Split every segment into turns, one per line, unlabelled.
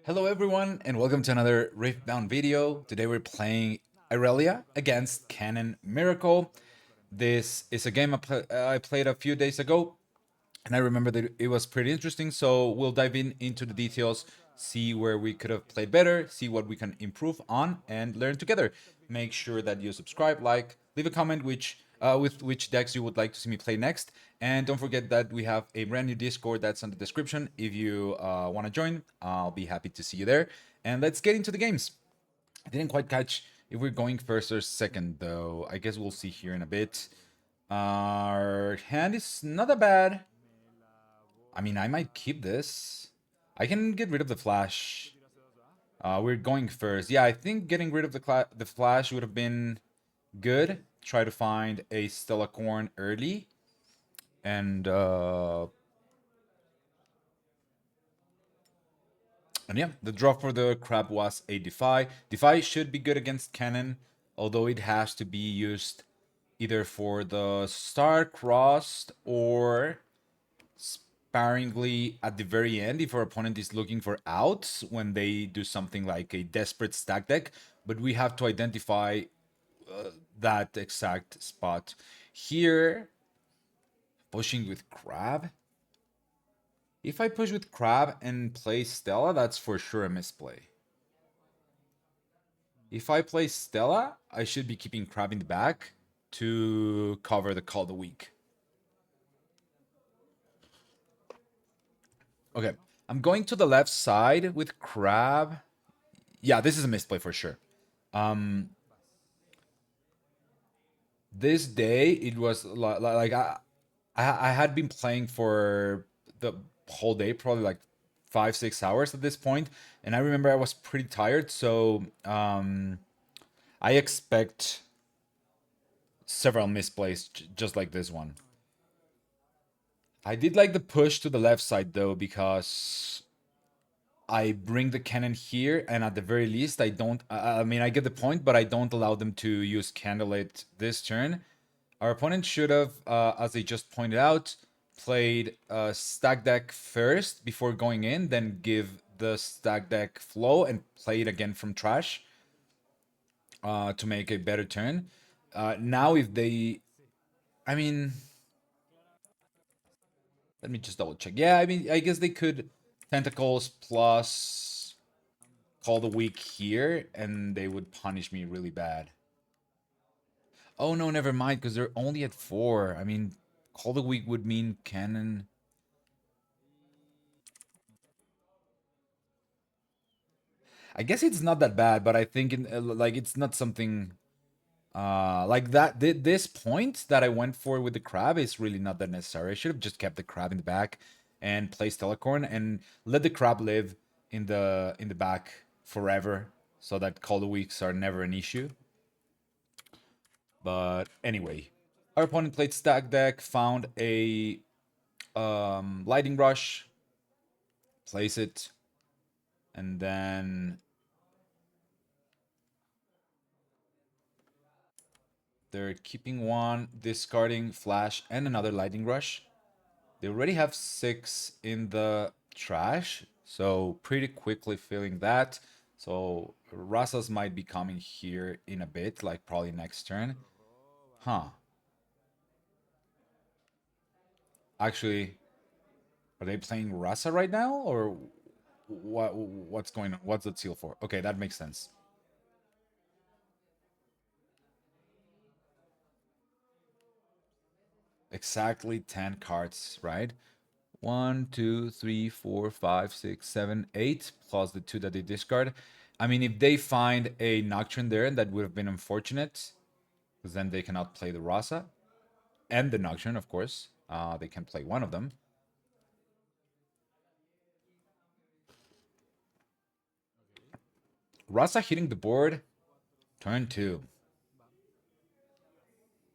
Hello everyone and welcome to another riftbound video. Today we're playing Irelia against Kennen Miracle. This is a game I played a few days ago and I remember that it was pretty interesting, so we'll dive into the details, see where we could have played better, see what we can improve on, and learn together. Make sure that you subscribe, like, leave a comment with which decks you would like to see me play next, and don't forget that we have a brand new Discord that's in the description. If you want to join, I'll be happy to see you there. And let's get into the games. I didn't quite catch if we're going first or second, though. I guess we'll see here in a bit. Our hand is not that bad. I mean, I might keep this. I can get rid of the flash. We're going first. Yeah, I think getting rid of the flash would have been good. Try to find a Stella Corn early. And yeah, the draw for the crab was a Defy. Defy should be good against Kennen, although it has to be used either for the Star Crossed or sparingly at the very end if our opponent is looking for outs when they do something like a desperate stack deck. But we have to identify that exact spot. Here, pushing with Crab. If I push with Crab and play Stella, that's for sure a misplay. If I play Stella, I should be keeping Crab in the back to cover the Call of the Week. Okay, I'm going to the left side with Crab. Yeah, this is a misplay for sure. This day it was like I had been playing for the whole day, probably like 5-6 hours at this point, and I remember I was pretty tired, so I expect several misplays just like this one. I did like the push to the left side though, because I bring the cannon here, and at the very least, I don't. I mean, I get the point, but I don't allow them to use Candlelit this turn. Our opponent should have, as they just pointed out, played stack deck first before going in, then give the stack deck flow and play it again from trash to make a better turn. Now, if they, I mean, let me just double check. Yeah, I mean, I guess they could Tentacles plus Call the Week here, and they would punish me really bad. Oh no, never mind, because they're only at 4. I mean, Call the Week would mean Cannon. I guess it's not that bad, but I think like it's not something like that. This point that I went for with the crab is really not that necessary. I should have just kept the crab in the back and placed Telecorn and let the crab live in the back forever, so that Call the Weeks are never an issue. But anyway, our opponent played stack deck, found a lightning rush, place it, and then they're keeping one, discarding flash and another lightning rush. They already have 6 in the trash, so pretty quickly filling that. So Rasas might be coming here in a bit, like probably next turn. Huh. Actually, are they playing Rasa right now, or what's going on? What's the seal for? Okay, that makes sense. Exactly 10 cards, right? 1, 2, 3, 4, 5, 6, 7, 8, plus the 2 that they discard. I mean, if they find a Nocturne there, that would have been unfortunate, because then they cannot play the Rasa and the Nocturne, of course. They can play one of them. Rasa hitting the board, turn 2.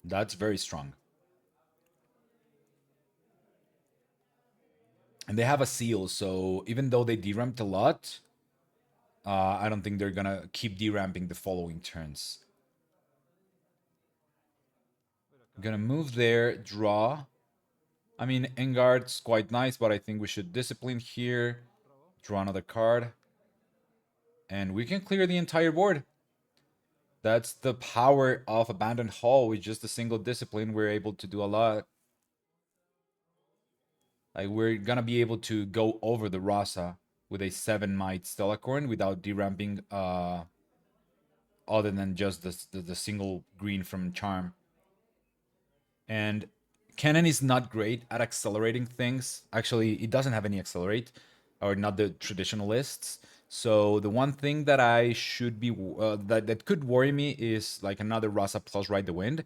That's very strong. And they have a seal, so even though they deramped a lot, I don't think they're gonna keep deramping the following turns. I'm gonna move there, draw. I mean, Engard's quite nice, but I think we should discipline here. Draw another card. and we can clear the entire board. That's the power of Abandoned Hall. With just a single discipline, we're able to do a lot. Like, we're gonna be able to go over the Rasa with a 7 might Stellacorn without deramping other than just the single green from Charm. And Kennen is not great at accelerating things. Actually, it doesn't have any accelerate, or not the traditional lists. So the one thing that I should be that could worry me is like another Rasa plus Ride the Wind.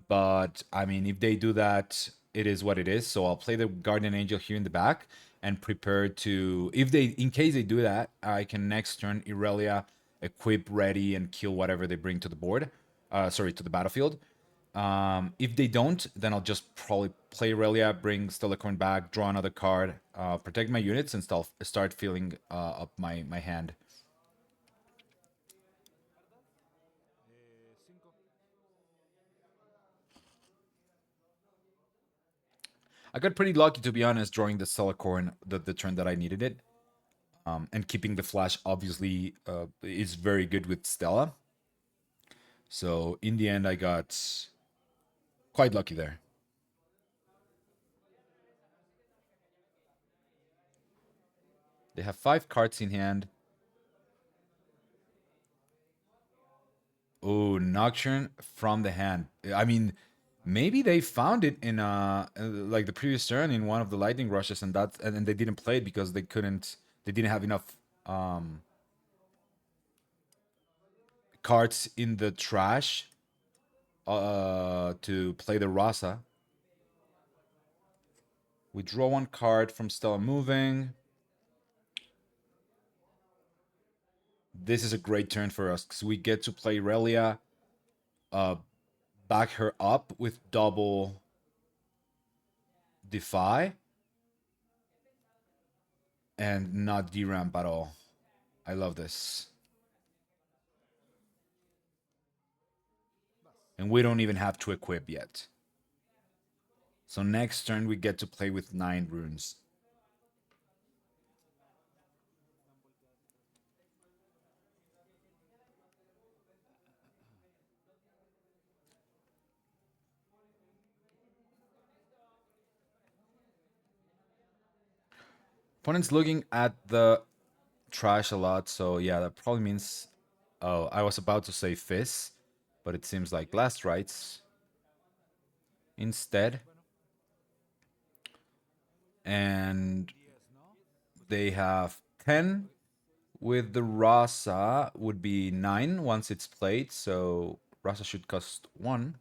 But I mean, if they do that, it is what it is. So I'll play the Guardian Angel here in the back and prepare to, if they, in case they do that, I can next turn Irelia, equip ready, and kill whatever they bring to the board. Sorry, to the battlefield. If they don't, then I'll just probably play Irelia, bring Stellacorn back, draw another card, protect my units, and start filling up my hand. I got pretty lucky, to be honest, drawing the Stellacorn the turn that I needed it. And keeping the flash obviously is very good with Stella. So in the end, I got quite lucky there. They have 5 cards in hand. Oh, Nocturne from the hand. I mean, maybe they found it in like the previous turn in one of the lightning rushes, and they didn't play it because they couldn't. They didn't have enough cards in the trash to play the Rasa. We draw 1 card from Stella moving. This is a great turn for us because we get to play Relia, back her up with double Defy, and not deramp at all. I love this. And we don't even have to equip yet. So next turn we get to play with 9 runes. Opponent's looking at the trash a lot, so yeah, that probably means... Oh, I was about to say Fizz, but it seems like Blast Rights instead. And they have 10. With the Rasa would be 9 once it's played, so Rasa should cost 1.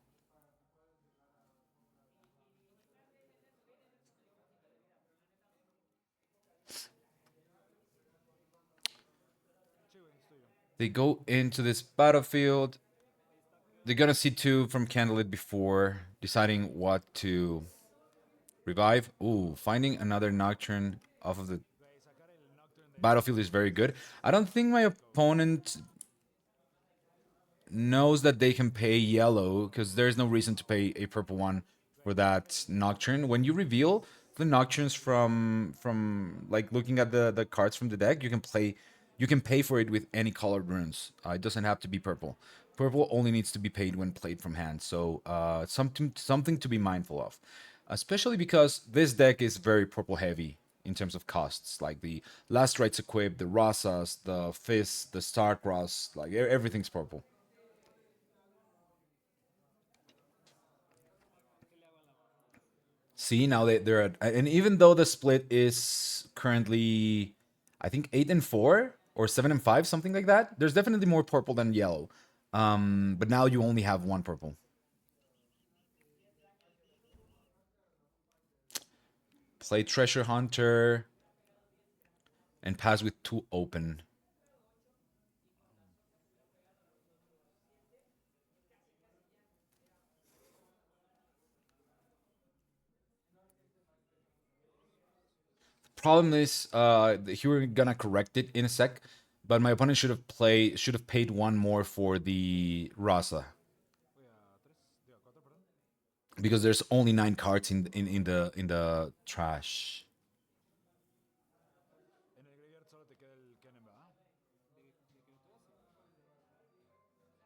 They go into this battlefield. They're gonna see 2 from Candlelit before deciding what to revive. Ooh, finding another Nocturne off of the battlefield is very good. I don't think my opponent knows that they can pay yellow because there's no reason to pay a purple one for that Nocturne. When you reveal the Nocturnes from like looking at the cards from the deck, you can pay for it with any colored runes. It doesn't have to be purple. Purple only needs to be paid when played from hand. So something to be mindful of, especially because this deck is very purple heavy in terms of costs. Like the Last Rites equip, the Rasas, the Fizz, the Starcross, like everything's purple. See, now they're at, and even though the split is currently, I think 8-4 or 7-5, something like that. There's definitely more purple than yellow. But now you only have 1 purple. Play Treasure Hunter and pass with 2 open. Problem is, here we're gonna correct it in a sec, but my opponent should have paid 1 more for the Rasa because there's only 9 cards in the trash.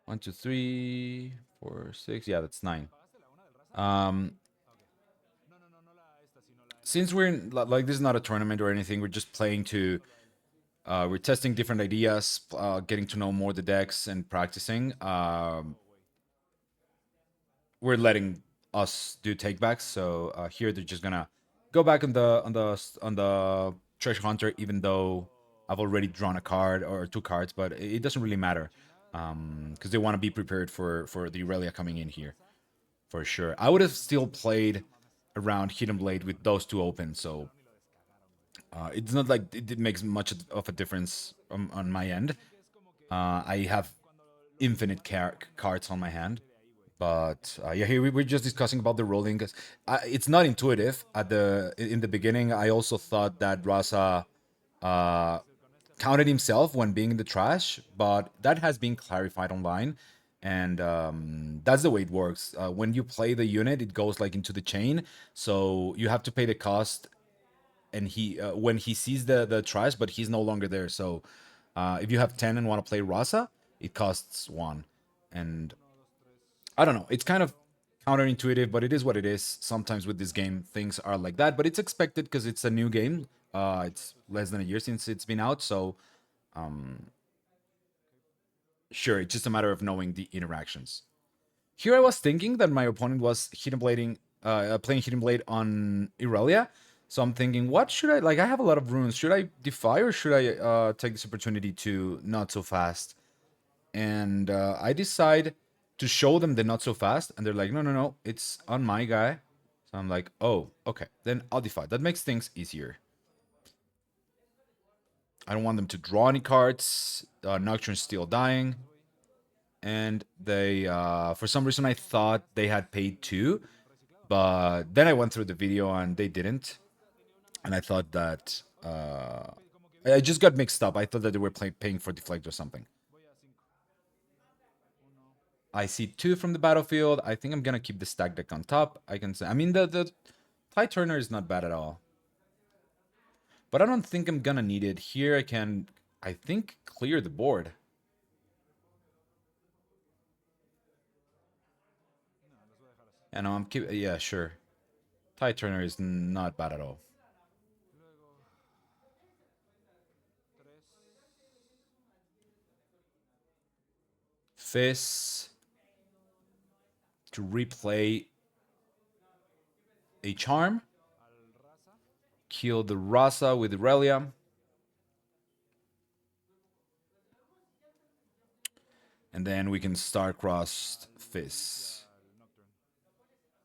1, 2, 3, 4, 6. Yeah, that's 9. Um, since we're in, like, this is not a tournament or anything, we're just playing to we're testing different ideas, getting to know more the decks and practicing. We're letting us do takebacks, so here they're just gonna go back on the treasure hunter, even though I've already drawn a card or two cards, but it doesn't really matter because they want to be prepared for the Irelia coming in here for sure. I would have still played around Hidden Blade with those two open, so it's not like it makes much of a difference on my end. I have infinite cards on my hand, but yeah, here we're just discussing about the rolling. 'Cause it's not intuitive. In the beginning, I also thought that Rasa uh, counted himself when being in the trash, but that has been clarified online, and that's the way it works. When you play the unit, it goes like into the chain, so you have to pay the cost and he when he sees the trash, but he's no longer there. So if you have 10 and want to play Rasa, it costs 1. And I don't know, it's kind of counterintuitive, but it is what it is. Sometimes with this game, things are like that, but it's expected because it's a new game. It's less than a year since it's been out, so sure, it's just a matter of knowing the interactions. Here I was thinking that my opponent was playing Hidden Blade on Irelia. So I'm thinking, what should I like? I have a lot of runes. Should I defy or should I take this opportunity to not so fast? And I decide to show them the not so fast, and they're like, no, no, no, it's on my guy. So I'm like, oh, okay, then I'll defy. That makes things easier. I don't want them to draw any cards. Nocturne's still dying. And they, for some reason, I thought they had paid 2, but then I went through the video and they didn't. And I thought that I just got mixed up. I thought that they were paying for deflect or something. I see 2 from the battlefield. I think I'm gonna keep the stack deck on top. I can say, I mean, the Tide Turner is not bad at all, but I don't think I'm gonna need it here. I can, I think, clear the board. And I'm keep, yeah, sure. Tide Turner is not bad at all. Fizz to replay a charm. Kill the Rasa with Irelia. And then we can star-crossed Fizz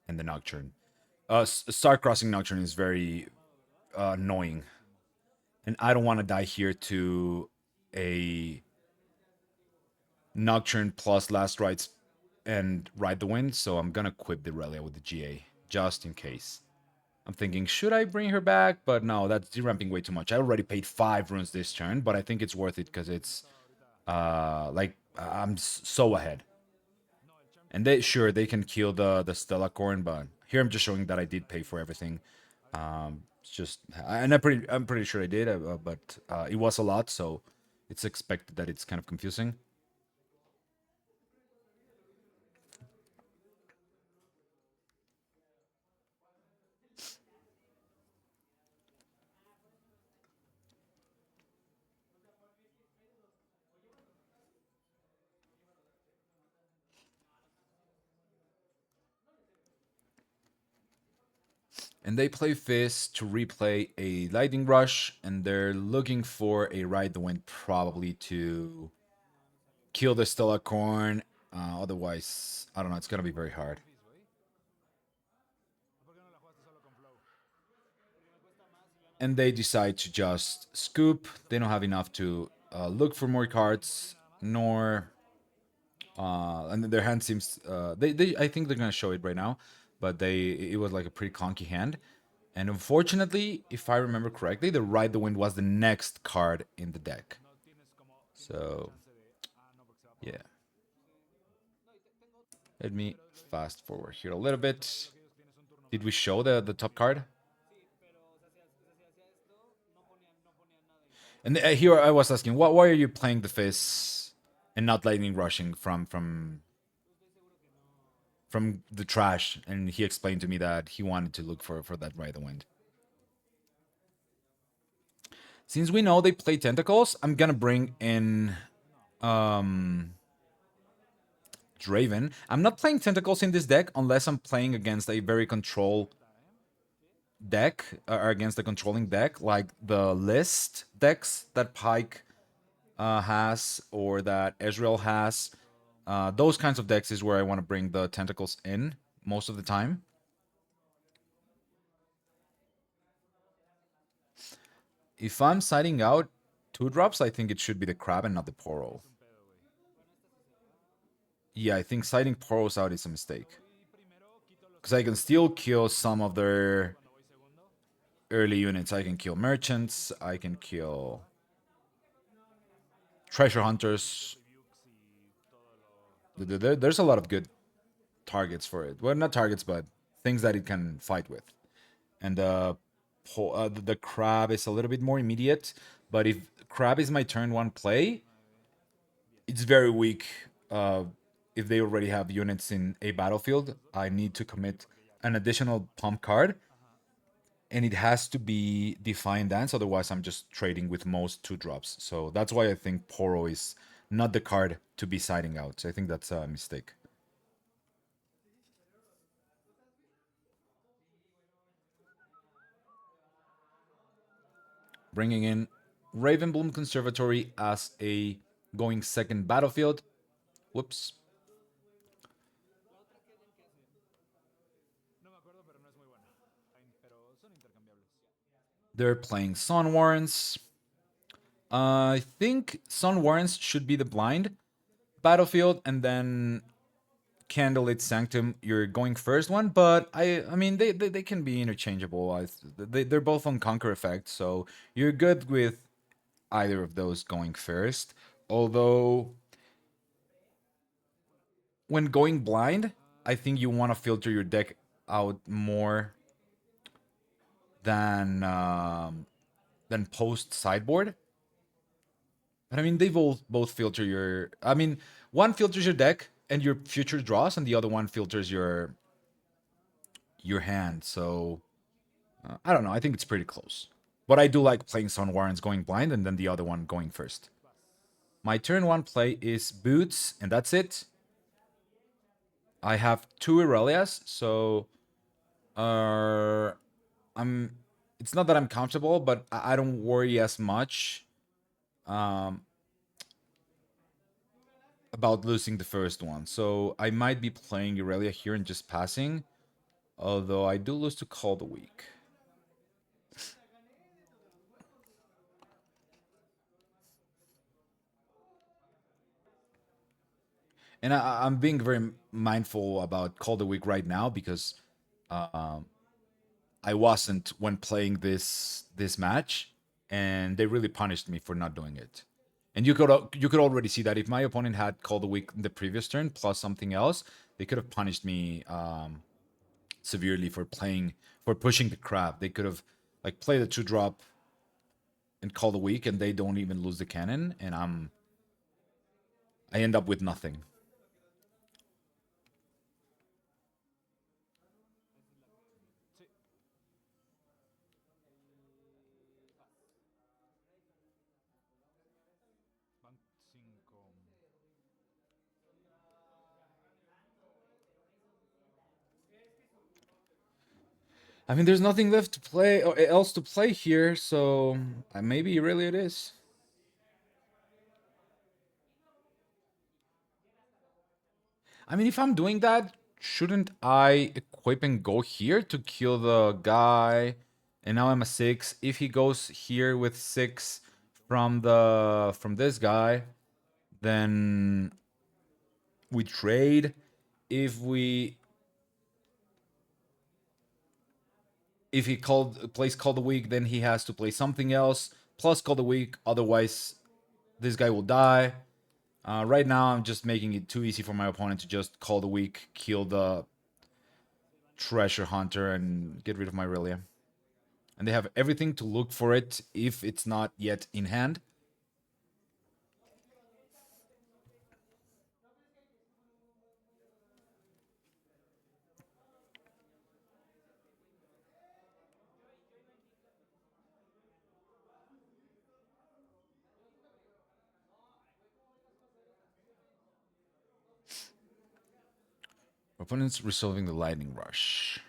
and the Nocturne. Star-crossing Nocturne is very annoying. And I don't want to die here to a Nocturne plus Last Rites and Ride the Wind, so I'm gonna equip the Irelia with the GA, just in case. I'm thinking, should I bring her back? But no, that's deramping way too much. I already paid 5 runes this turn, but I think it's worth it because it's like I'm so ahead. And they can kill the Stella Corn, but here I'm just showing that I did pay for everything. It's just, and I'm pretty sure I did, but it was a lot, so it's expected that it's kind of confusing. And they play Fist to replay a Lightning Rush, and they're looking for a Ride the Wind probably to kill the Stella Corn. Otherwise, I don't know, it's gonna be very hard. And they decide to just scoop. They don't have enough to look for more cards, nor and their hand seems they I think they're gonna show it right now, but it was like a pretty conky hand. And unfortunately, if I remember correctly, the Ride the Wind was the next card in the deck. So, yeah. Let me fast forward here a little bit. Did we show the top card? And here I was asking, why are you playing the Fizz? and not lightning rushing from the trash. And he explained to me that he wanted to look for that Ride the Wind. Since we know they play tentacles, I'm gonna bring in um Draven. I'm not playing tentacles in this deck unless I'm playing against a very control deck or against a controlling deck like the list decks that Pike has or that Ezreal has. Those kinds of decks is where I want to bring the tentacles in most of the time. If I'm siding out two drops, I think it should be the crab and not the Poro. Yeah, I think siding Poros out is a mistake. Because I can still kill some of their early units. I can kill merchants, I can kill treasure hunters. There's a lot of good targets for it. Well, not targets, but things that it can fight with. And the crab is a little bit more immediate. But if crab is my turn one play, it's very weak. If they already have units in a battlefield, I need to commit an additional pump card, and it has to be Defiant Dance. Otherwise, I'm just trading with most two drops. So that's why I think Poro is not the card to be siding out. So I think that's a mistake. Bringing in Ravenbloom Conservatory as a going second battlefield. Whoops. They're playing Sun Warrens. I think Sun Warrens should be the blind battlefield, and then Candlelit Sanctum, you're going first one, but I mean they can be interchangeable. They're both on Conquer effect, so you're good with either of those going first. Although when going blind, I think you want to filter your deck out more than post sideboard. But I mean, they both filter your. I mean, one filters your deck and your future draws, and the other one filters your hand. So I don't know. I think it's pretty close. But I do like playing Sun Warrens going blind and then the other one going first. My turn one play is Boots, and that's it. I have two Irelias, so I'm. It's not that I'm comfortable, but I don't worry as much um, about losing the first one. So I might be playing Irelia here and just passing, although I do lose to Call the Weak. And I'm being very mindful about Call the Weak right now because um, I wasn't when playing this match, and they really punished me for not doing it. And you could already see that if my opponent had Call the Weak in the previous turn plus something else, they could have punished me severely for pushing the crab. They could have like played a 2-drop and Call the Weak, and they don't even lose the cannon, and I end up with nothing. I mean, there's nothing left to play or else to play here, so maybe really it is. I mean, if I'm doing that, shouldn't I equip and go here to kill the guy? And now I'm a 6. If he goes here with 6 from this guy, then we trade. If he plays Call the Weak, then he has to play something else plus Call the Weak. Otherwise, this guy will die. Right now, I'm just making it too easy for my opponent to just Call the Weak, kill the treasure hunter, and get rid of my Irelia. And they have everything to look for it if it's not yet in hand. Opponents resolving the lightning rush.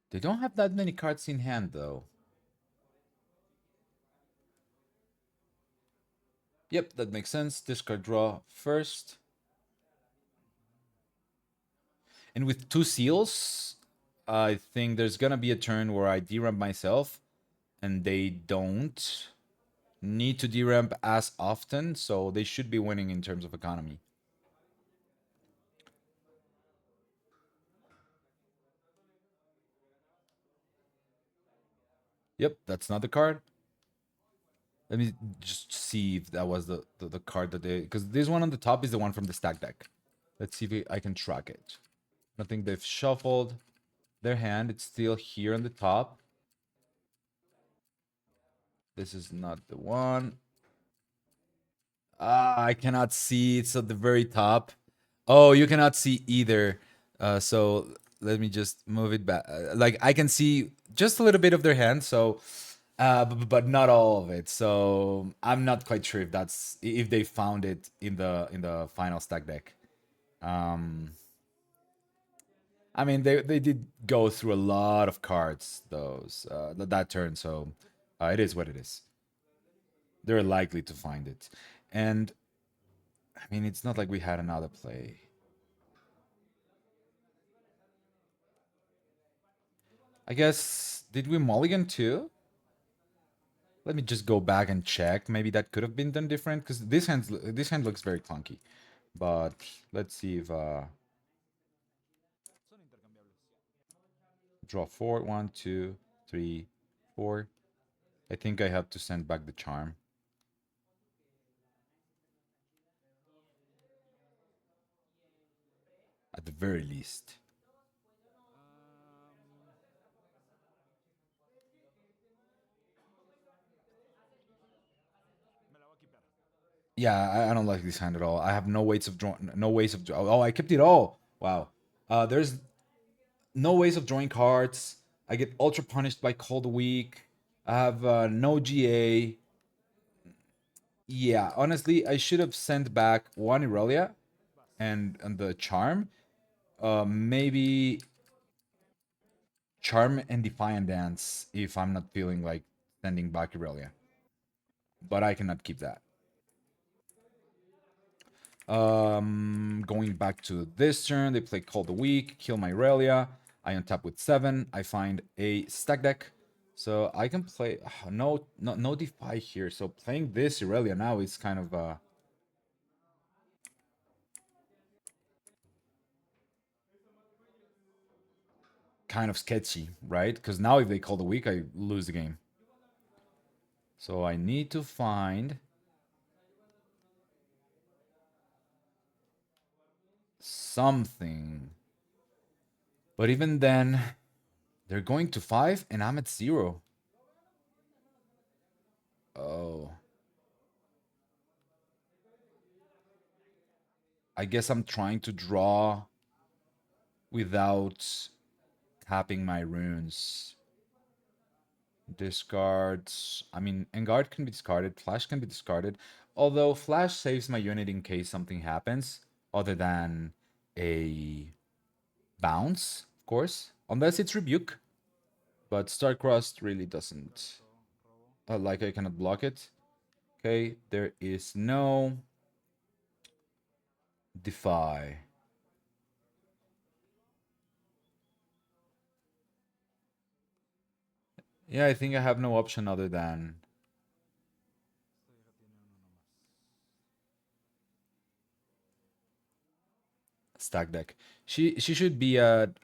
They don't have that many cards in hand, though. Yep, that makes sense. Discard draw first. And with 2 seals, I think there's gonna be a turn where I deramp myself, and they don't need to deramp as often, so they should be winning in terms of economy. Yep, that's not the card. Let me just see if that was the card that they... Because this one on the top is the one from the stack deck. Let's see if I can track it. I think they've shuffled their hand. It's still here on the top. This is not the one. Ah, I cannot see. It's at the very top. Oh, you cannot see either. So let me just move it back. Like I can see just a little bit of their hand. So, but not all of it. So I'm not quite sure if that's if they found it in the final stack deck. I mean, they did go through a lot of cards those that turn. So it is what it is. They're likely to find it, and I mean, it's not like we had another play. I guess, did we mulligan too? Let me just go back and check. Maybe that could have been done different because this hand looks very clunky. But let's see if draw 4, 1, 2, 3, 4. I think I have to send back the charm. At the very least. Yeah, I don't like this hand at all. I have no ways of drawing. No ways of. Oh, I kept it all. Wow. There's no ways of drawing cards. I get ultra punished by Cold Week. I have no GA. Yeah, honestly, I should have sent back one Irelia and the charm. Maybe charm and Defiant Dance if I'm not feeling like sending back Irelia. But I cannot keep that. Going back to this turn, they play Call the Weak, kill my Irelia. I untap with 7. I find a stack deck. So I can play no Defy here. So playing this Irelia now is kind of sketchy, right? Because now if they call the weak, I lose the game. So I need to find something. But even then, they're going to 5 and I'm at 0. Oh. I guess I'm trying to draw without tapping my runes. Discards. I mean, Engard can be discarded. Flash can be discarded. Although Flash saves my unit in case something happens, other than a bounce, of course. Unless it's Rebuke. But Starcrust really doesn't. Like I cannot block it. Okay, there is no Defy. Yeah, I think I have no option other than stack deck. She should be at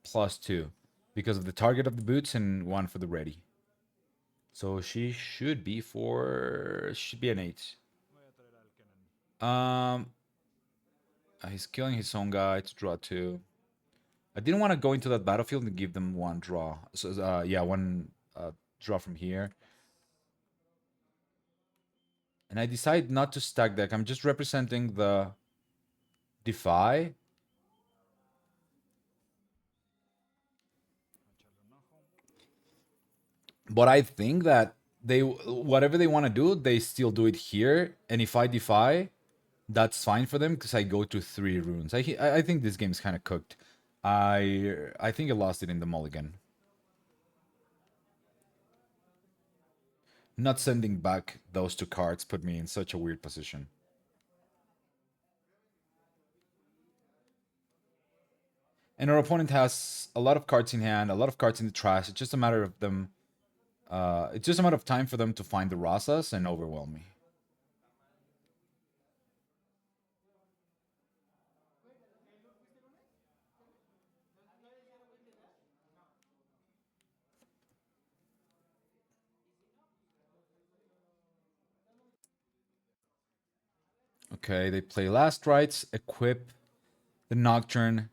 +2 because of the target of the boots and 1 for the ready. So she should be an 8. Um, he's killing his own guy to draw 2. I didn't want to go into that battlefield and give them 1 draw. So yeah, 1 draw from here. And I decide not to stack deck. I'm just representing the Defy. But I think that they whatever they want to do, they still do it here. And if I defy, that's fine for them because I go to 3 runes. I think this game's kind of cooked. I think I lost it in the mulligan. Not sending back those 2 cards put me in such a weird position. And our opponent has a lot of cards in hand, a lot of cards in the trash. It's just a matter of them. It's just a matter of time for them to find the Rasas and overwhelm me. Okay, they play Last Rites, equip the Nocturne.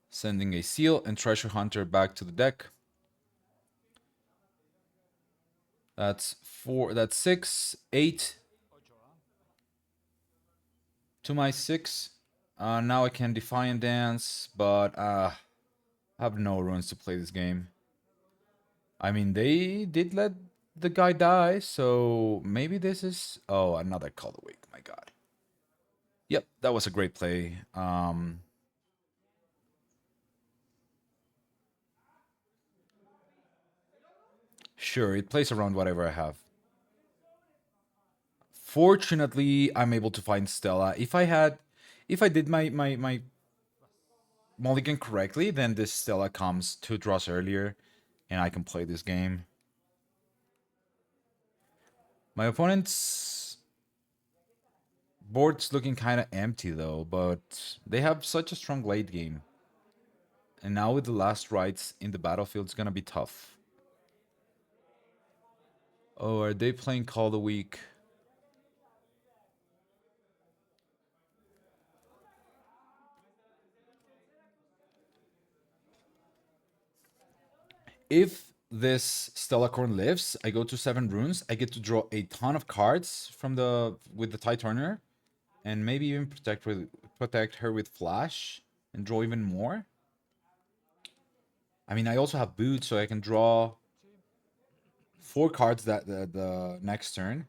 Sending a Seal and Treasure Hunter back to the deck. That's 4. That's 6, 8 to my 6. Now I can Defiant Dance, but I have no runes to play this game. I mean, they did let the guy die, so maybe this is... Oh, another Call the Week. My God. Yep, that was a great play. Sure, it plays around whatever I have. Fortunately, I'm able to find Stella. If I did my mulligan correctly, then this Stella comes 2 draws earlier, and I can play this game. My opponent's board's looking kind of empty though, but they have such a strong late game. And now with the last rights in the battlefield, it's gonna be tough. Oh, are they playing Call the Week? If this Stellacorn lives, I go to 7 runes. I get to draw a ton of cards from the with the Tide Turner, and maybe even protect her with Flash and draw even more. I mean, I also have Boots, so I can draw 4 cards that the next turn.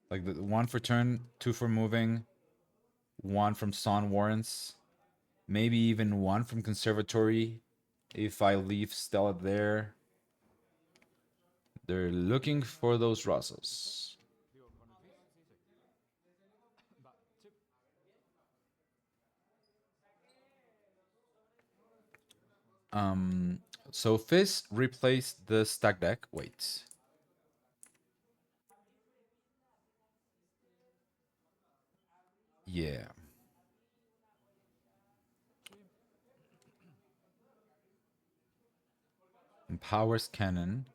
Like the 1 for turn, 2 for moving, 1 from Son Warrants, maybe even 1 from Conservatory if I leave Stella there. They're looking for those Rasas. So Fizz replaced the stack deck. Wait. Yeah. Empowers Kennen.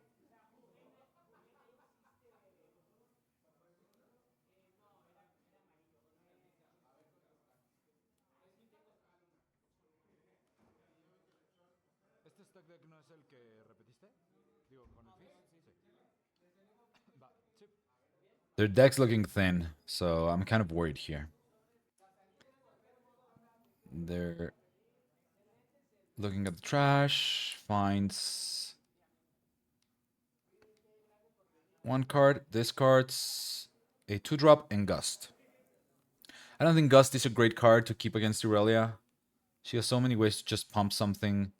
Their deck's looking thin, so I'm kind of worried here. They're looking at the trash, finds 1 card, discards a 2-drop and Gust. I don't think Gust is a great card to keep against Irelia. She has so many ways to just pump something,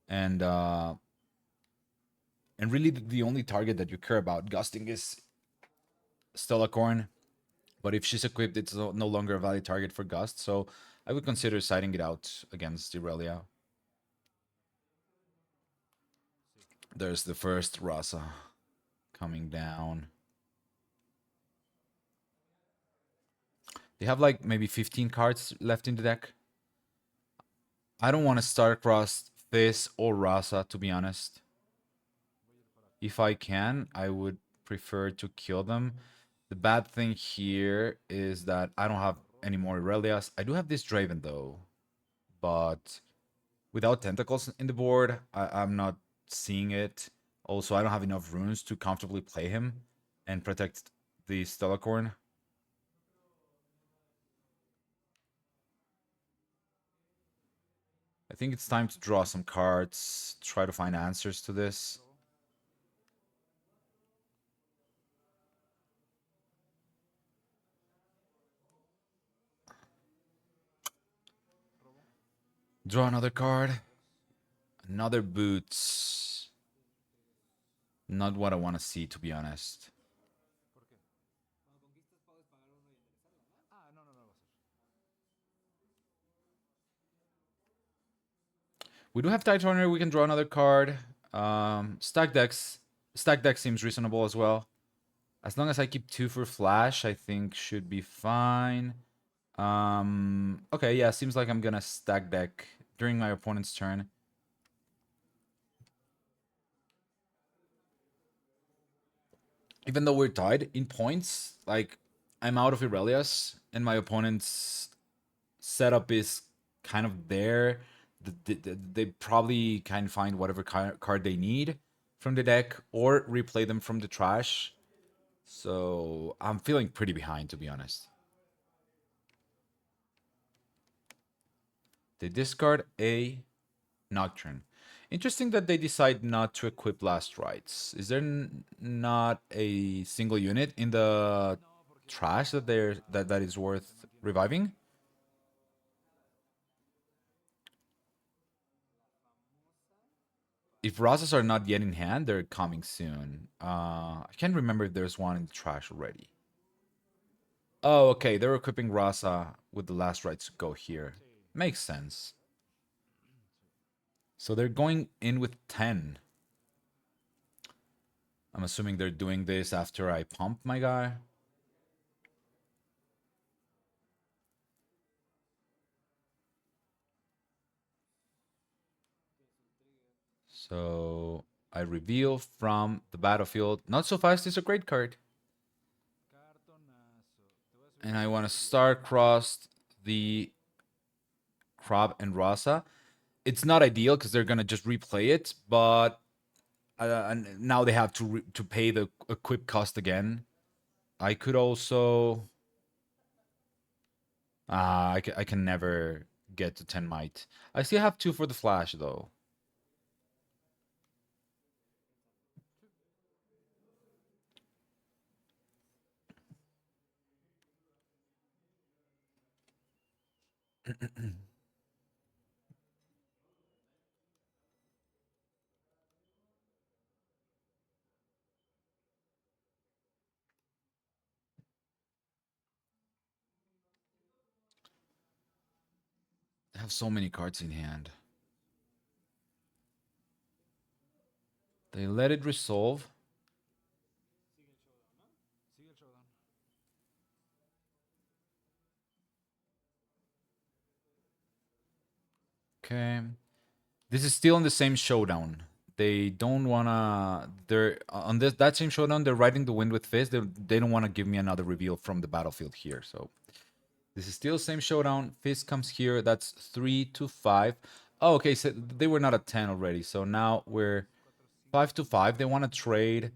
and really the only target that you care about gusting is Stellacorn. But if she's equipped, it's no longer a valid target for Gust, so I would consider siding it out against Irelia. There's the first Rasa coming down. They have like maybe 15 cards left in the deck. I don't want to Starcross this or Rasa, to be honest. If I can, I would prefer to kill them. The bad thing here is that I don't have any more Irelias. I do have this Draven though, but without tentacles in the board, I'm not seeing it. Also, I don't have enough runes to comfortably play him and protect the Stellacorn. I think it's time to draw some cards, try to find answers to this. Draw another card. Another boots. Not what I want to see, to be honest. We do have Titanor. We can draw another card. Stack decks. Stack deck seems reasonable as well. As long as I keep 2 for flash, I think should be fine. Okay, yeah, seems like I'm gonna stack deck during my opponent's turn. Even though we're tied in points, like, I'm out of Irelias, and my opponent's setup is kind of there. They probably can find whatever card they need from the deck or replay them from the trash. So I'm feeling pretty behind, to be honest. They discard a Nocturne. Interesting that they decide not to equip Last Rites. Is there not a single unit in the trash that is worth reviving? If Rosas are not yet in hand, they're coming soon. I can't remember if there's one in the trash already. Oh, okay. They're equipping Rasa with the last rights to go here. Makes sense. So they're going in with 10. I'm assuming they're doing this after I pump my guy. So I reveal from the battlefield. Not so fast is a great card. And I want to star-crossed the Crab and Rasa. It's not ideal because they're gonna just replay it, but and now they have to pay the equip cost again. I could also. I can never get to 10 might. I still have 2 for the flash though. They have so many cards in hand. They let it resolve. Okay. This is still in the same showdown. They don't wanna. They're on this that same showdown. They're riding the wind with fist. They don't want to give me another reveal from the battlefield here. So this is still the same showdown. Fist comes here. That's 3 to 5. Oh, okay. So they were not at 10 already. So now we're 5 to 5. They want to trade,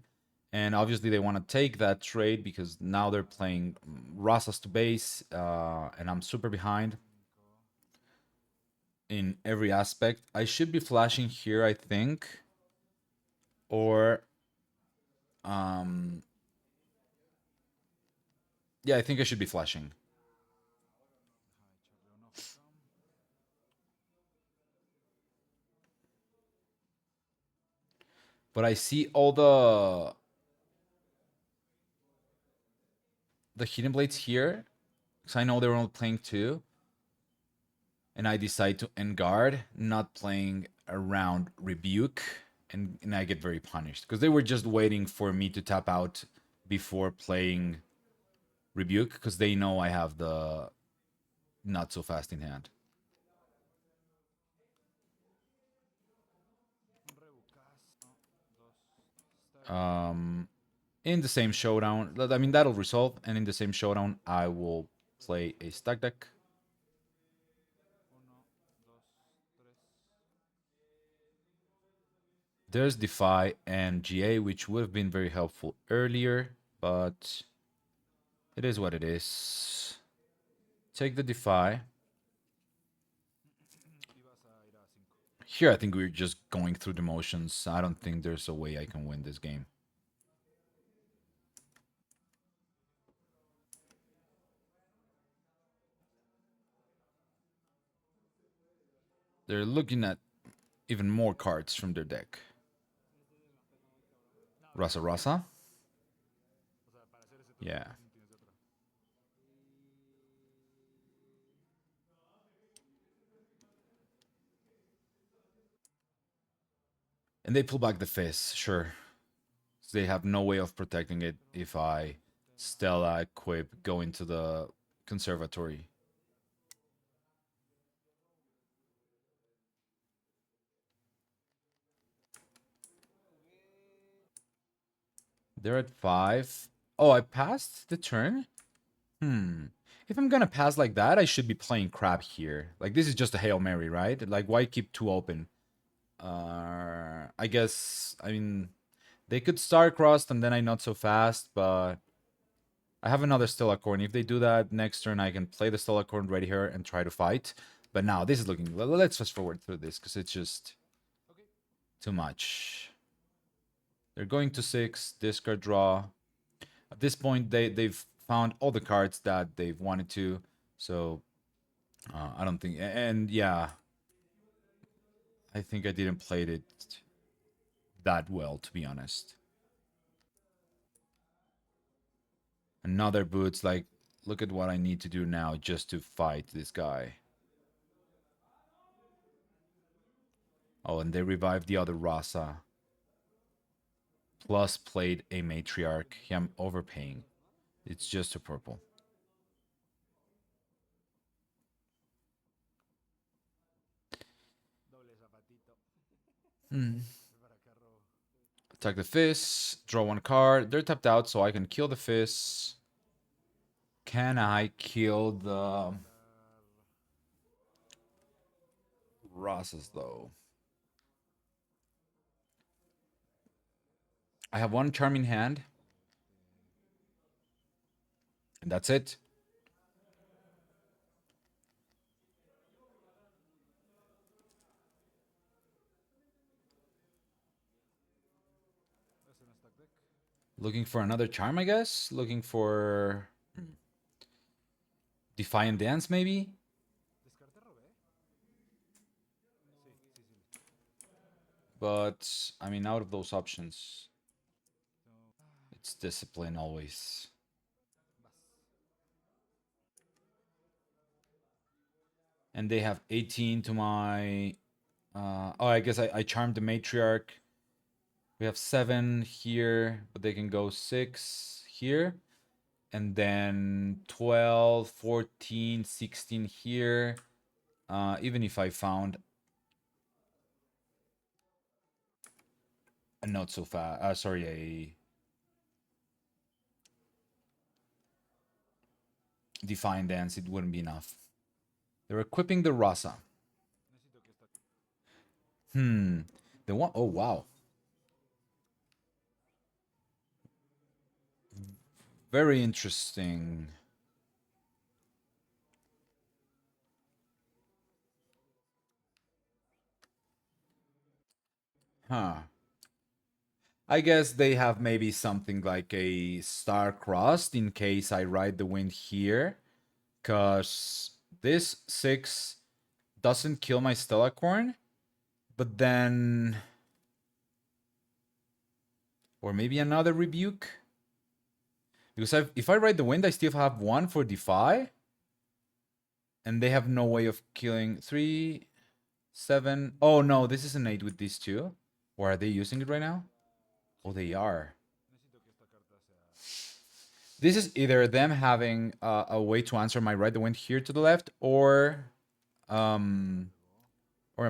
and obviously they want to take that trade because now they're playing Rasas to base, and I'm super behind in every aspect. I should be flashing here, I think, or yeah, I think I should be flashing. But I see all the hidden blades here, because I know they're only playing 2, and I decide to end guard, not playing around rebuke, and I get very punished because they were just waiting for me to tap out before playing rebuke because they know I have the not so fast in hand. In the same showdown, I mean that'll resolve, and in the same showdown, I will play a stack deck. There's Defy and GA, which would have been very helpful earlier, but It is what it is. Take the defy. Here, I think we're just going through the motions. I don't think there's a way I can win this game. They're looking at even more cards from their deck. Rasa Rasa? Yeah. And they pull back the fist, sure. They have no way of protecting it if I Stella equip go into the conservatory. They're at 5. Oh, I passed the turn? If I'm gonna pass like that, I should be playing crap here. Like, this is just a Hail Mary, right? Like, why keep 2 open? I guess, I mean, they could Star Crossed and then I not so fast, but I have another Stella Corn. If they do that next turn, I can play the Stella Corn right here and try to fight. But now, this is looking... Let's fast forward through this, because it's just too much. They're going to 6, discard draw. At this point, they've found all the cards that they've wanted to, so I don't think... And yeah, I think I didn't play it that well, to be honest. Another boots, like, look at what I need to do now just to fight this guy. Oh, and they revived the other Rasa. Plus played a Matriarch. Yeah, I'm overpaying. It's just a purple. Attack the Fist. Draw 1 card. They're tapped out, so I can kill the Fist. Can I kill the Rasas, though? I have 1 Charming Hand. And that's it. Looking for another charm, I guess? Looking for... Defiant Dance, maybe? But, I mean, out of those options, it's Discipline always. And they have 18 to my... oh, I guess I charmed the Matriarch. We have 7 here, but they can go 6 here. And then 12, 14, 16 here. Even if I found a not so fast... sorry, a... Defiant Dance, it wouldn't be enough. They're equipping the Rasa. The one... Oh, wow. Very interesting. Huh. I guess they have maybe something like a star-crossed in case I ride the wind here. Because this 6 doesn't kill my Stellacorn. But then... Or maybe another Rebuke? Because if I ride the wind, I still have 1 for Defy. And they have no way of killing 3, 7... Oh no, this is an 8 with these 2. Or are they using it right now? Oh, they are. This is either them having a way to answer my ride the wind here to the left, or a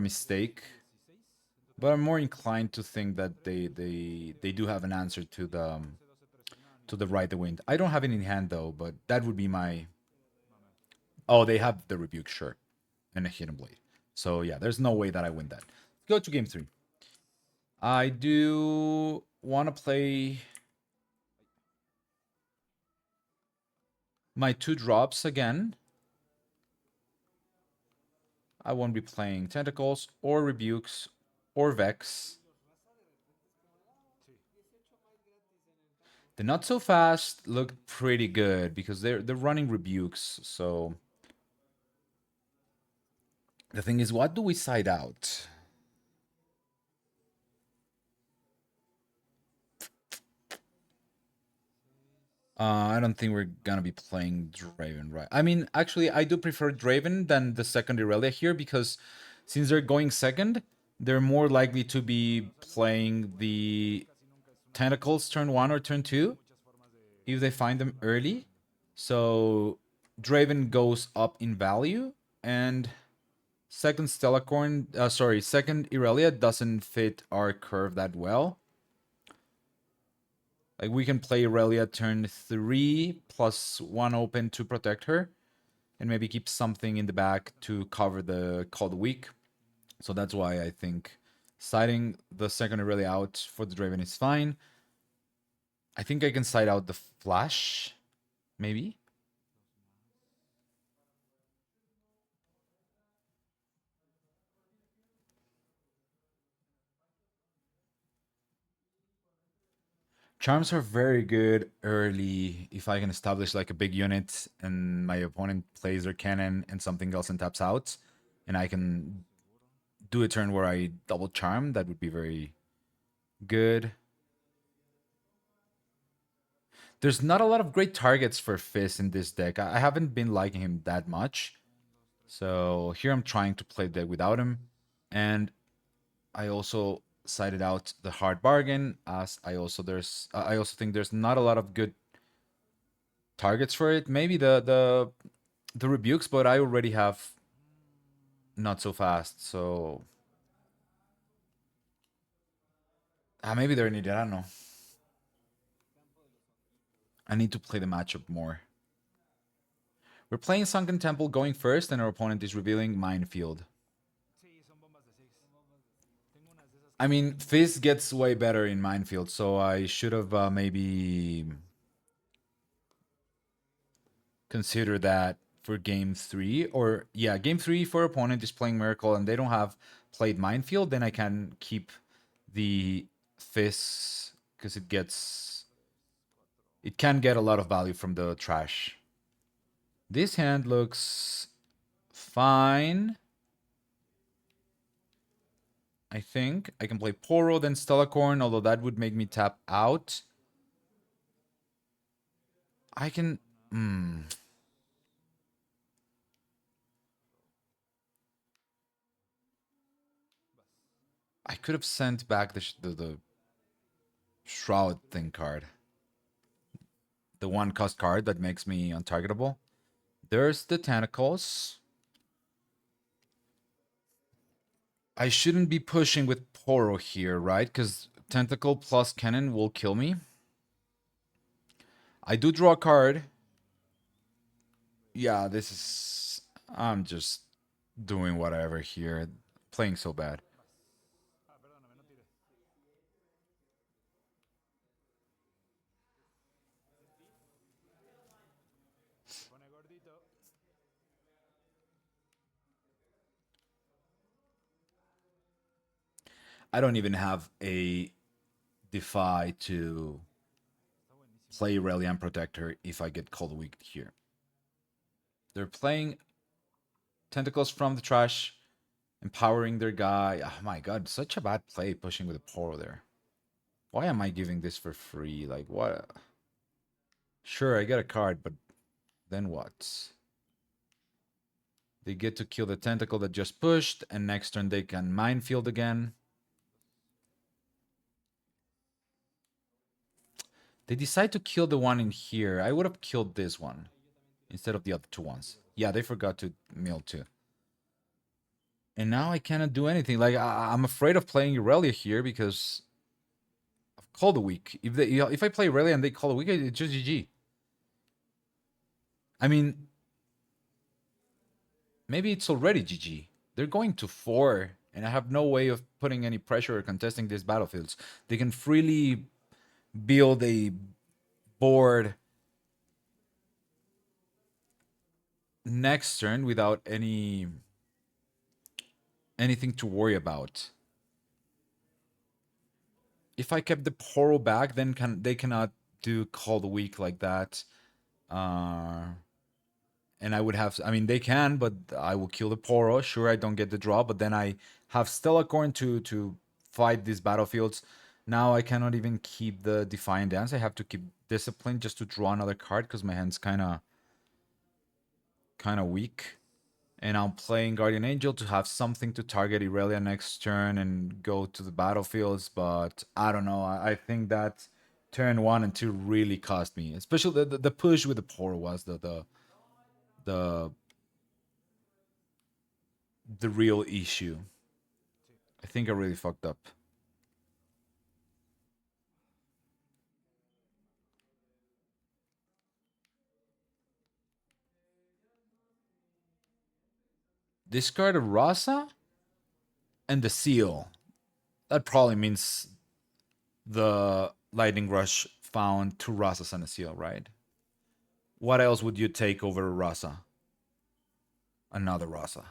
mistake. But I'm more inclined to think that they do have an answer to the ride the wind. I don't have it in hand though, but that would be my... Oh, they have the Rebuke, sure, and a Hidden Blade. So yeah, there's no way that I win that. Go to game 3. I do want to play... my 2 drops again. I won't be playing Tentacles or Rebukes or Vex. The Not So Fast looked pretty good because they're running Rebukes, so... The thing is, what do we side out? I don't think we're gonna be playing Draven, right? I mean, actually, I do prefer Draven than the second Irelia here because since they're going second, they're more likely to be playing the Tentacles turn 1 or turn 2 if they find them early. So Draven goes up in value, and second second Irelia doesn't fit our curve that well. Like, we can play Irelia turn 3 plus 1 open to protect her, and maybe keep something in the back to cover the Cold Week. So that's why I think siding the second Irelia out for the Draven is fine. I think I can side out the Flash, maybe. Charms are very good early if I can establish like a big unit and my opponent plays their cannon and something else and taps out, and I can do a turn where I double charm. That would be very good. There's not a lot of great targets for Fizz in this deck. I haven't been liking him that much. So here I'm trying to play the deck without him. And I also sided out the hard bargain, as I also think there's not a lot of good targets for it. Maybe the rebukes, but I already have Not So Fast, so maybe they're needed. I don't know. I need to play the matchup more. We're playing Sunken Temple going first, and our opponent is revealing Minefield. I mean, Fizz gets way better in Minefield, so I should have maybe considered that for game 3. Or, yeah, game 3 for opponent is playing Miracle and they don't have played Minefield, then I can keep the Fizz because it can get a lot of value from the trash. This hand looks fine. I think I can play Poro, then Stellacorn, although that would make me tap out. I can... I could have sent back the Shroud thing card. The 1-cost card that makes me untargetable. There's the Tentacles. I shouldn't be pushing with Poro here, right? Because Tentacle plus Kennen will kill me. I do draw a card. Yeah, this is... I'm just doing whatever here. Playing so bad. I don't even have a Defy to play Reliant Protector if I get Cold Week here. They're playing Tentacles from the trash, empowering their guy. Oh my god, such a bad play pushing with a Poro there. Why am I giving this for free? Like, what? Sure, I get a card, but then what? They get to kill the Tentacle that just pushed, and next turn they can Minefield again. They decide to kill the one in here. I would have killed this one instead of the other 2 ones. Yeah, they forgot to mill too. And now I cannot do anything. Like, I'm afraid of playing Irelia here because of Call the Week. If I play Irelia and they Call the Week, it's just GG. I mean, maybe it's already GG. They're going to 4, and I have no way of putting any pressure or contesting these battlefields. They can freely build a board next turn without anything to worry about. If I kept the Poro back, then they cannot do Call the Weak like that. Uh, and I would have, I mean, they can, but I will kill the Poro. Sure, I don't get the draw, but then I have Stella Corn to fight these battlefields. Now I cannot even keep the Defiant Dance. I have to keep Discipline just to draw another card because my hand's kind of weak. And I'm playing Guardian Angel to have something to target Irelia next turn and go to the battlefields. But I don't know. I think that turn 1 and 2 really cost me. Especially the push with the Poro was the the real issue. I think I really fucked up. Discard a Rasa and the Seal. That probably means the Lightning Rush found two Rasas and a Seal, right? What else would you take over a Rasa? Another Rasa.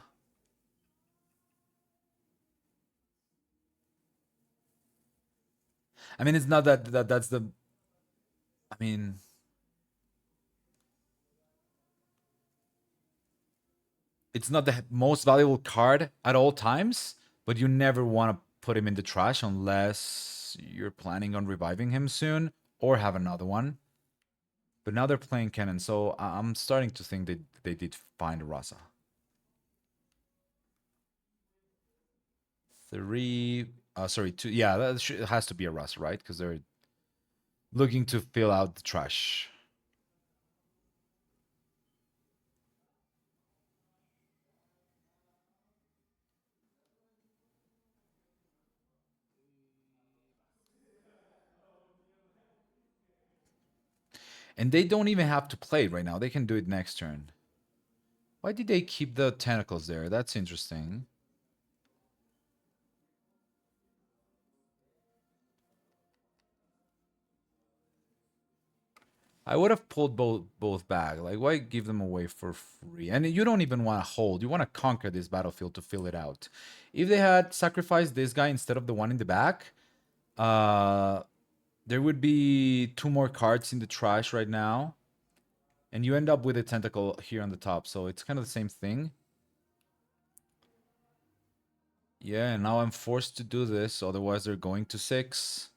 I mean, it's not that's the. I mean, it's not the most valuable card at all times, but you never want to put him in the trash unless you're planning on reviving him soon or have another one. But now they're playing Kennen, so I'm starting to think they did find Rasa. Three, sorry, two. Yeah, it has to be a Rasa, right? Because they're looking to fill out the trash. And they don't even have to play it right now. They can do it next turn. Why did they keep the tentacles there? That's interesting. I would have pulled both back. Like, why give them away for free? And you don't even want to hold. You want to conquer this battlefield to fill it out. If they had sacrificed this guy instead of the one in the back, uh, there would be two more cards in the trash right now. And you end up with a tentacle here on the top. So it's kind of the same thing. Yeah, and now I'm forced to do this. Otherwise, they're going to 6.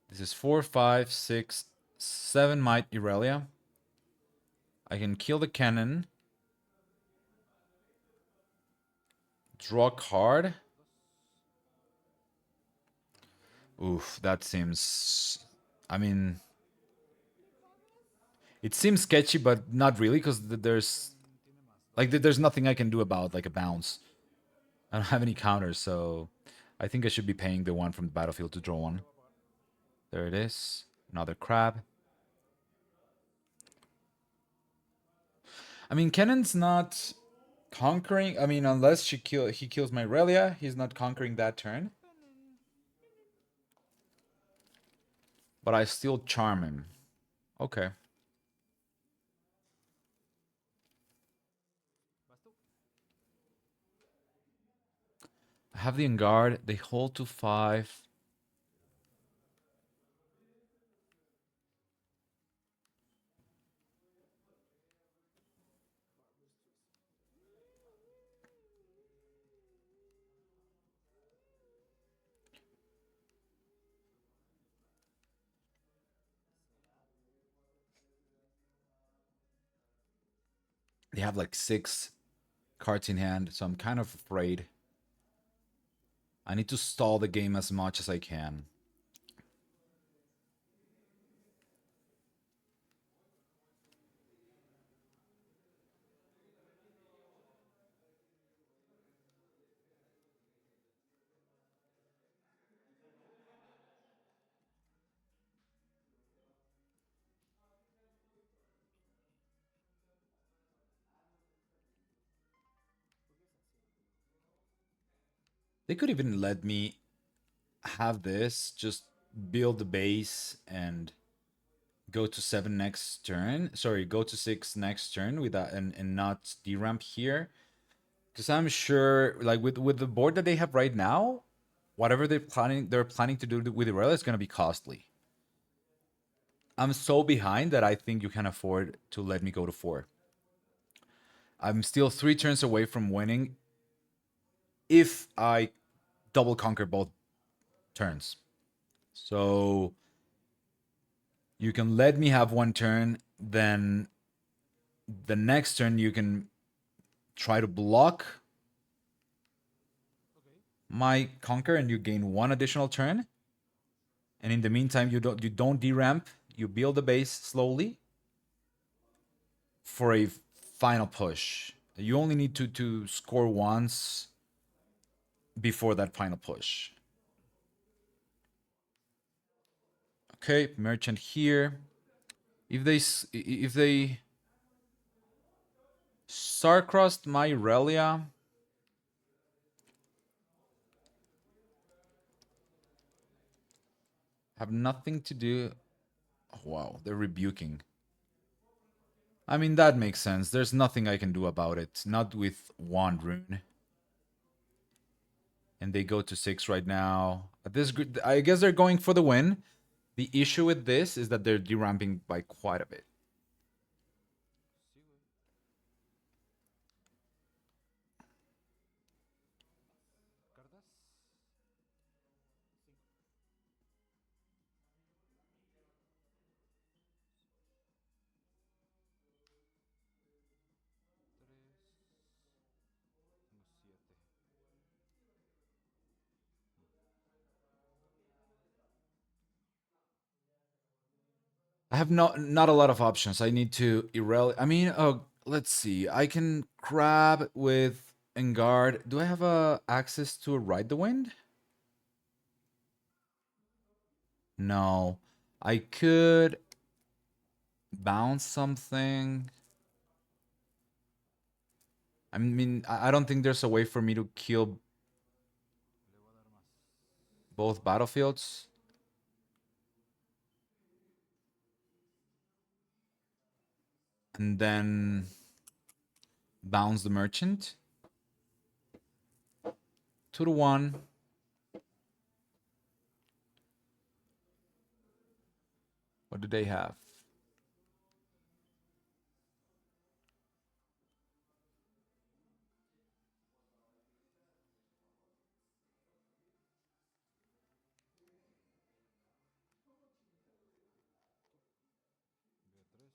This is 4, 5, 6, 7 Might Irelia. I can kill the cannon. Draw card. Oof, that seems... I mean... It seems sketchy, but not really, because there's... Like, there's nothing I can do about, like, a bounce. I don't have any counters, so... I think I should be paying the one from the battlefield to draw one. There it is. Another crab. I mean, Kennen's not conquering... I mean, unless he kills my Irelia, he's not conquering that turn. But I still charm him. Okay. I have the Enguard. They hold to 5. They have like 6 cards in hand, so I'm kind of afraid. I need to stall the game as much as I can. They could even let me have this, just build the base and go to 7 next turn. Sorry, go to 6 next turn with that and not deramp here. Because I'm sure, like with the board that they have right now, whatever they're planning to do with Irelia is gonna be costly. I'm so behind that I think you can afford to let me go to 4. I'm still 3 turns away from winning if I double conquer both turns. So you can let me have 1 turn, then the next turn you can try to block my conquer and you gain 1 additional turn. And in the meantime, you don't deramp, you build the base slowly for a final push. You only need to score once before that final push. Okay, merchant here. If they star-crossed my Irelia, have nothing to do. Oh, wow, they're rebuking. I mean, that makes sense. There's nothing I can do about it. Not with Wand Rune. And they go to 6 right now. This, I guess they're going for the win. The issue with this is that they're deramping by quite a bit. I have not a lot of options. I need to I mean, oh, let's see. I can grab with Engard. Do I have access to Ride the Wind? No. I could bounce something. I mean, I don't think there's a way for me to kill both battlefields. And then bounce the merchant. 2 to 1. What do they have?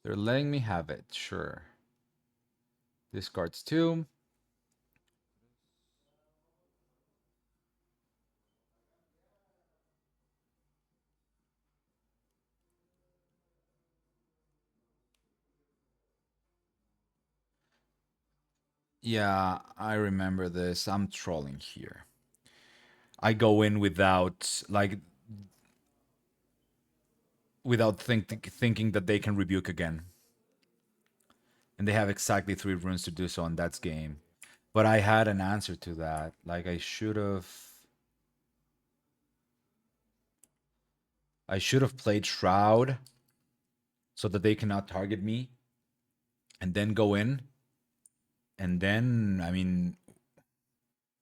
They're letting me have it, sure. Discards 2. Yeah, I remember this. I'm trolling here. I go in without thinking that they can rebuke again. And they have exactly 3 runes to do so, and that's game. But I had an answer to that. Like I should have played Shroud so that they cannot target me and then go in. And then, I mean,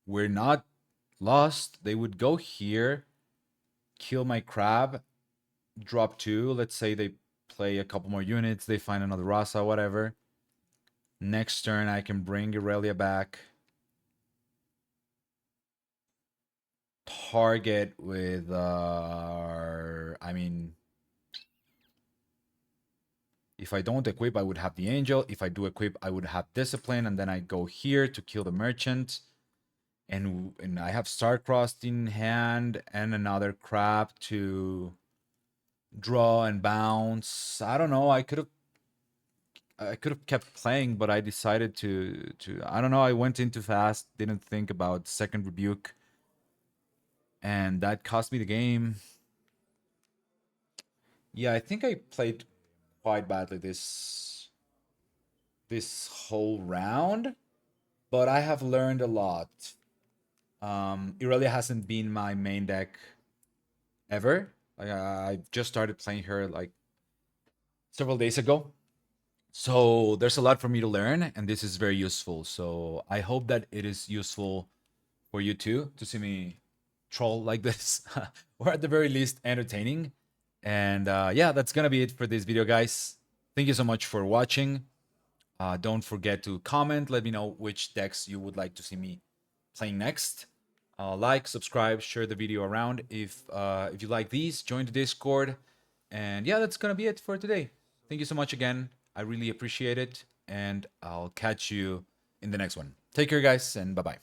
we're not lost. They would go here, kill my crab, drop 2. Let's say they play a couple more units, they find another Rasa, whatever. Next turn, I can bring Irelia back. Target with, I mean, if I don't equip, I would have the Angel. If I do equip, I would have Discipline, and then I go here to kill the Merchant. And I have Starcrossed in hand and another crab to draw and bounce. I don't know. I could have kept playing, but I decided to I don't know. I went in too fast. Didn't think about second rebuke, and that cost me the game. Yeah, I think I played quite badly this whole round, but I have learned a lot. Irelia hasn't been my main deck ever. Like I just started playing her like several days ago. So there's a lot for me to learn, and this is very useful. So I hope that it is useful for you too to see me troll like this, or at the very least, entertaining. And yeah, that's gonna be it for this video, guys. Thank you so much for watching. Don't forget to comment. Let me know which decks you would like to see me playing next. Like, subscribe, share the video around. If you like these, join the Discord. And yeah, that's gonna be it for today. Thank you so much again. I really appreciate it, and I'll catch you in the next one. Take care, guys, and bye bye.